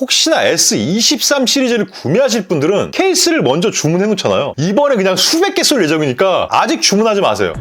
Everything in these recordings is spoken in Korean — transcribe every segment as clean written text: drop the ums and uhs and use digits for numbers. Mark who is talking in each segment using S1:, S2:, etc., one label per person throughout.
S1: 혹시나 S23 시리즈를 구매하실 분들은 케이스를 먼저 주문해 놓잖아요. 이번에 그냥 수백 개 쏠 예정이니까 아직 주문하지 마세요.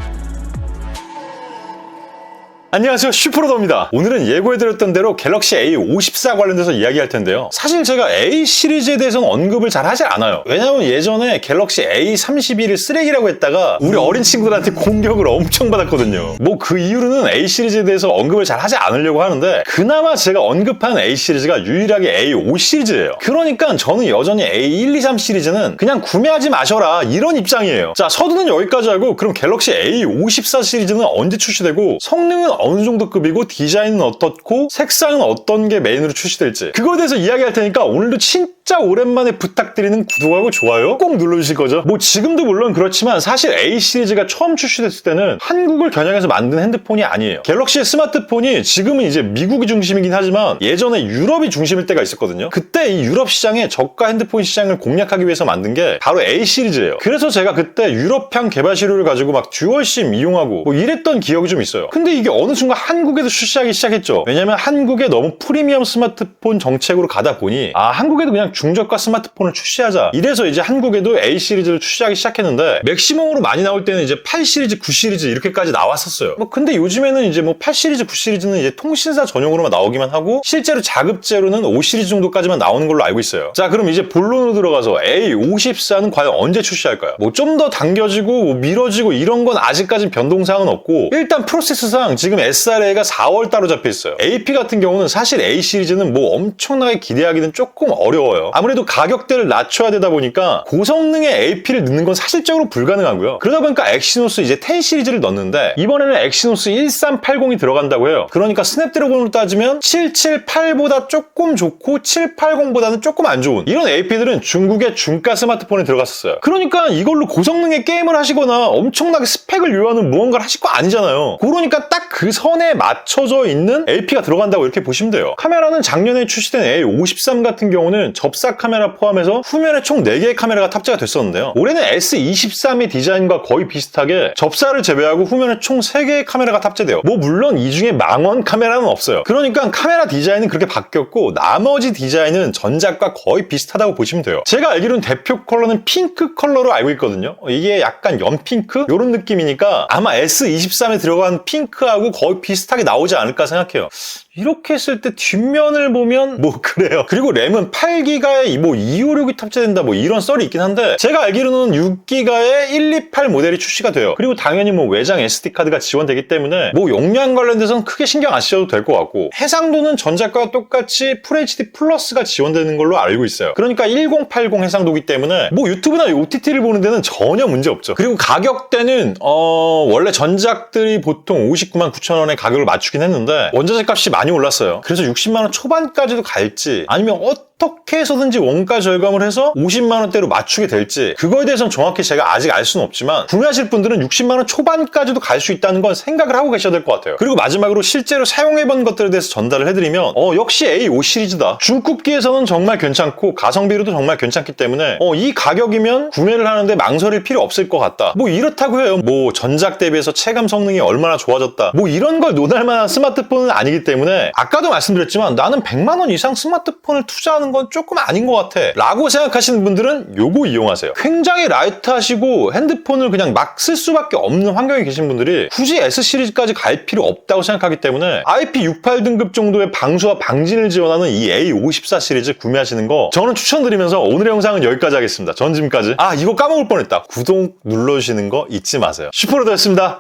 S1: 안녕하세요, 슈퍼로더입니다. 오늘은 예고해드렸던 대로 갤럭시 A54 관련돼서 이야기할 텐데요. 사실 제가 A 시리즈에 대해서는 언급을 잘 하지 않아요. 왜냐면 예전에 갤럭시 A32를 쓰레기라고 했다가 우리 어린 친구들한테 공격을 엄청 받았거든요. 뭐 그 이후로는 A 시리즈에 대해서 언급을 잘 하지 않으려고 하는데 그나마 제가 언급한 A 시리즈가 유일하게 A5 시리즈예요. 그러니까 저는 여전히 A123 시리즈는 그냥 구매하지 마셔라 이런 입장이에요. 자, 서두는 여기까지 하고 그럼 갤럭시 A54 시리즈는 언제 출시되고 성능은 어느 정도 급이고 디자인은 어떻고 색상은 어떤 게 메인으로 출시될지 그거에 대해서 이야기할 테니까 오늘도 진짜 오랜만에 부탁드리는 구독하고 좋아요 꼭 눌러주실 거죠. 뭐 지금도 물론 그렇지만 사실 A 시리즈가 처음 출시됐을 때는 한국을 겨냥해서 만든 핸드폰이 아니에요. 갤럭시의 스마트폰이 지금은 이제 미국이 중심이긴 하지만 예전에 유럽이 중심일 때가 있었거든요. 그때 이 유럽 시장에 저가 핸드폰 시장을 공략하기 위해서 만든 게 바로 A 시리즈예요. 그래서 제가 그때 유럽향 개발 시료를 가지고 막 듀얼심 이용하고 뭐 이랬던 기억이 좀 있어요. 근데 이게 어느 순간 한국에도 출시하기 시작했죠. 왜냐면 한국에 너무 프리미엄 스마트폰 정책으로 가다 보니 한국에도 그냥 중저가 스마트폰을 출시하자. 이래서 이제 한국에도 A 시리즈를 출시하기 시작했는데 맥시멈으로 많이 나올 때는 이제 8 시리즈, 9 시리즈 이렇게까지 나왔었어요. 뭐 근데 요즘에는 이제 뭐 8 시리즈, 9 시리즈는 이제 통신사 전용으로만 나오기만 하고 실제로 자급제로는 5 시리즈 정도까지만 나오는 걸로 알고 있어요. 자, 그럼 이제 본론으로 들어가서 A54는 과연 언제 출시할까요? 뭐 좀 더 당겨지고 뭐 미뤄지고 이런 건 아직까진 변동사항은 없고 일단 프로세스상 지금 SRA가 4월달로 잡혀있어요. AP 같은 경우는 사실 A 시리즈는 뭐 엄청나게 기대하기는 조금 어려워요. 아무래도 가격대를 낮춰야 되다 보니까 고성능의 AP를 넣는 건 사실적으로 불가능하고요. 그러다 보니까 엑시노스 이제 10 시리즈를 넣는데 이번에는 엑시노스 1380이 들어간다고 해요. 그러니까 스냅드래곤으로 따지면 778보다 조금 좋고 780보다는 조금 안 좋은 이런 AP들은 중국의 중가 스마트폰에 들어갔었어요. 그러니까 이걸로 고성능의 게임을 하시거나 엄청나게 스펙을 요하는 무언가를 하실 거 아니잖아요. 그러니까 딱 그 선에 맞춰져 있는 AP가 들어간다고 이렇게 보시면 돼요. 카메라는 작년에 출시된 A53 같은 경우는 접사 카메라 포함해서 후면에 총 4개의 카메라가 탑재가 됐었는데요. 올해는 S23의 디자인과 거의 비슷하게 접사를 제외하고 후면에 총 3개의 카메라가 탑재돼요. 뭐 물론 이 중에 망원 카메라는 없어요. 그러니까 카메라 디자인은 그렇게 바뀌었고 나머지 디자인은 전작과 거의 비슷하다고 보시면 돼요. 제가 알기로는 대표 컬러는 핑크 컬러로 알고 있거든요. 이게 약간 연핑크? 이런 느낌이니까 아마 S23에 들어간 핑크하고 거의 비슷하게 나오지 않을까 생각해요. 이렇게 했을 때 뒷면을 보면 뭐 그래요. 그리고 램은 8기가에 뭐 256이 탑재된다 뭐 이런 썰이 있긴 한데 제가 알기로는 6기가에 128 모델이 출시가 돼요. 그리고 당연히 뭐 외장 SD카드가 지원되기 때문에 뭐 용량 관련돼서는 크게 신경 안 쓰셔도 될 것 같고 해상도는 전작과 똑같이 FHD 플러스가 지원되는 걸로 알고 있어요. 그러니까 1080 해상도기 때문에 뭐 유튜브나 OTT를 보는 데는 전혀 문제 없죠. 그리고 가격대는 원래 전작들이 보통 59만 9천 원의 가격을 맞추긴 했는데 원자재 값이 많이 올랐어요. 그래서 60만 원 초반까지도 갈지 아니면 어떻게 해서든지 원가 절감을 해서 50만 원대로 맞추게 될지 그거에 대해서는 정확히 제가 아직 알 수는 없지만 구매하실 분들은 60만 원 초반까지도 갈 수 있다는 건 생각을 하고 계셔야 될 것 같아요. 그리고 마지막으로 실제로 사용해본 것들에 대해서 전달을 해드리면 역시 A5 시리즈다. 중급기에서는 정말 괜찮고 가성비로도 정말 괜찮기 때문에 이 가격이면 구매를 하는데 망설일 필요 없을 것 같다. 뭐 이렇다고 해요. 뭐 전작 대비해서 체감 성능이 얼마나 좋아졌다. 뭐 이런 걸 논할 만한 스마트폰은 아니기 때문에 아까도 말씀드렸지만 나는 100만 원 이상 스마트폰을 투자하는 건 조금 아닌 것 같아 라고 생각하시는 분들은 요거 이용하세요. 굉장히 라이트하시고 핸드폰을 그냥 막 쓸 수밖에 없는 환경에 계신 분들이 굳이 S 시리즈까지 갈 필요 없다고 생각하기 때문에 IP68 등급 정도의 방수와 방진을 지원하는 이 A54 시리즈 구매하시는 거 저는 추천드리면서 오늘의 영상은 여기까지 하겠습니다. 전 지금까지 이거 까먹을 뻔했다. 구독 눌러주시는 거 잊지 마세요. 슈퍼로더였습니다.